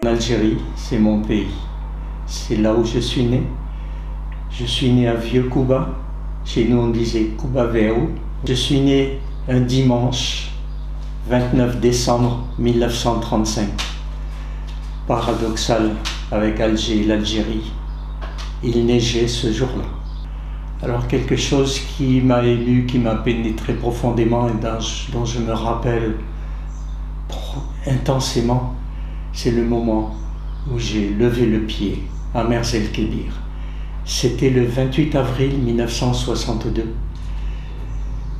Algérie, c'est mon pays. C'est là où je suis né. Je suis né à Vieux-Kouba. Chez nous, on disait Kouba-Véou. Je suis né un dimanche 29 décembre 1935. Paradoxal avec Alger et l'Algérie. Il neigeait ce jour-là. Alors quelque chose qui m'a ému, qui m'a pénétré profondément et dont je me rappelle intensément, c'est le moment où j'ai levé le pied à Mers el-Kébir. C'était le 28 avril 1962.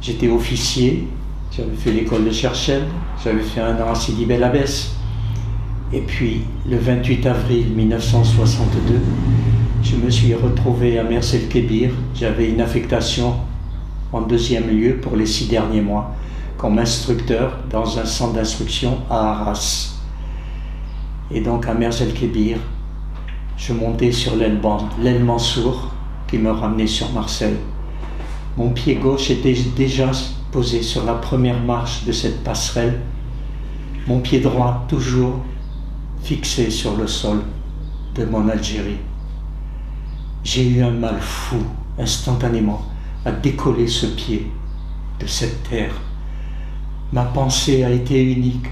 J'étais officier, j'avais fait l'école de Cherchel, j'avais fait un an à Sidi Bel Abbès. Et puis, le 28 avril 1962, je me suis retrouvé à Mers el-Kébir. J'avais une affectation en deuxième lieu pour les 6 derniers mois, comme instructeur dans un centre d'instruction à Arras. Et donc à Mers el-Kébir, je montais sur l'aile Mansour qui me ramenait sur Marseille. Mon pied gauche était déjà posé sur la première marche de cette passerelle, mon pied droit toujours fixé sur le sol de mon Algérie. J'ai eu un mal fou, instantanément, à décoller ce pied de cette terre. Ma pensée a été unique.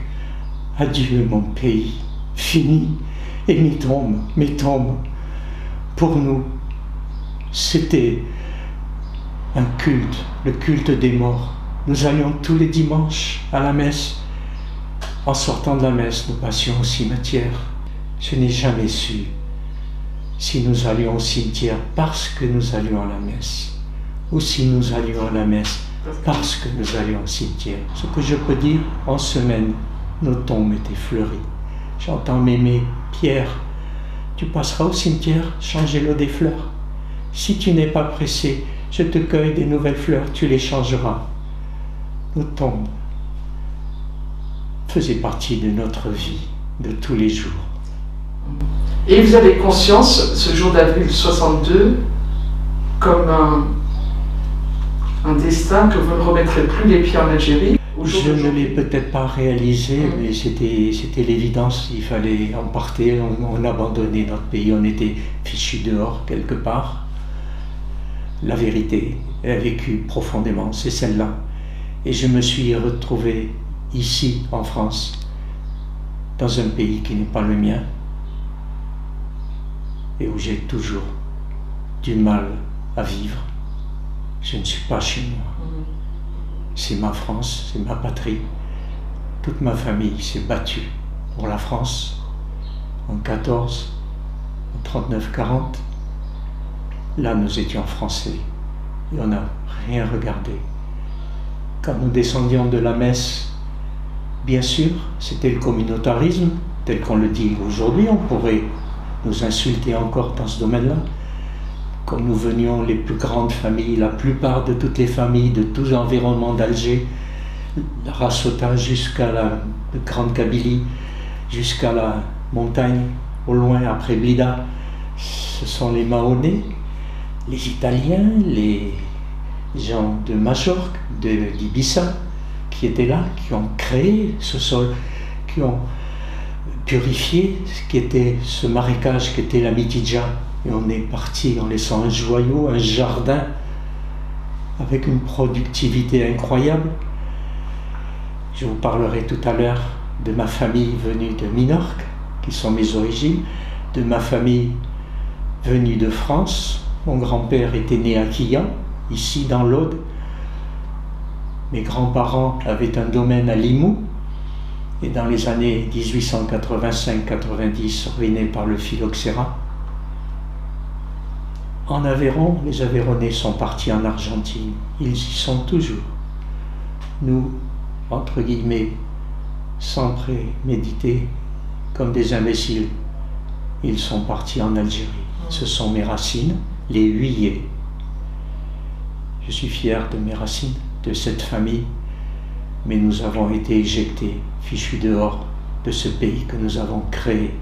Adieu mon pays, fini, et mes tombes. Pour nous, c'était un culte, le culte des morts. Nous allions tous les dimanches à la messe. En sortant de la messe, nous passions au cimetière. Je n'ai jamais su si nous allions au cimetière parce que nous allions à la messe, ou si nous allions à la messe parce que nous allions au cimetière. Ce que je peux dire, en semaine, nos tombes étaient fleuries. J'entends Mémé: Pierre, tu passeras au cimetière changer l'eau des fleurs. Si tu n'es pas pressé, je te cueille des nouvelles fleurs, tu les changeras. Nos tombes faisaient partie de notre vie, de tous les jours. Et vous avez conscience, ce jour d'avril 62, comme un destin que vous ne remettrez plus les pieds en Algérie? Je ne l'ai peut-être pas réalisé, mais c'était l'évidence. Il fallait en partir, on abandonnait notre pays, on était fichus dehors quelque part. La vérité est vécue profondément, c'est celle-là. Et je me suis retrouvé ici, en France, dans un pays qui n'est pas le mien, et où j'ai toujours du mal à vivre. Je ne suis pas chez moi. C'est ma France, c'est ma patrie. Toute ma famille s'est battue pour la France en 14, en 39-40. Là, nous étions français et on n'a rien regardé. Quand nous descendions de la messe, bien sûr, c'était le communautarisme, tel qu'on le dit aujourd'hui. On pourrait nous insulter encore dans ce domaine-là. Comme nous venions les plus grandes familles, la plupart de toutes les familles de tous environnements d'Alger, la Rassota jusqu'à la Grande Kabylie, jusqu'à la montagne, au loin, après Blida, ce sont les Mahonnais, les Italiens, les gens de Majorque, d'Ibiza, qui étaient là, qui ont créé ce sol, qui ont purifié ce qui était ce marécage qui était la Mitidja. Et on est parti en laissant un joyau, un jardin, avec une productivité incroyable. Je vous parlerai tout à l'heure de ma famille venue de Minorque, qui sont mes origines, de ma famille venue de France. Mon grand-père était né à Quillan, ici dans l'Aude. Mes grands-parents avaient un domaine à Limoux, et dans les années 1885-90, ruinés par le phylloxéra. En Aveyron, les Aveyronnais sont partis en Argentine. Ils y sont toujours. Nous, entre guillemets, sans préméditer, comme des imbéciles, ils sont partis en Algérie. Ce sont mes racines, les Huyets. Je suis fier de mes racines, de cette famille, mais nous avons été éjectés, fichus dehors de ce pays que nous avons créé.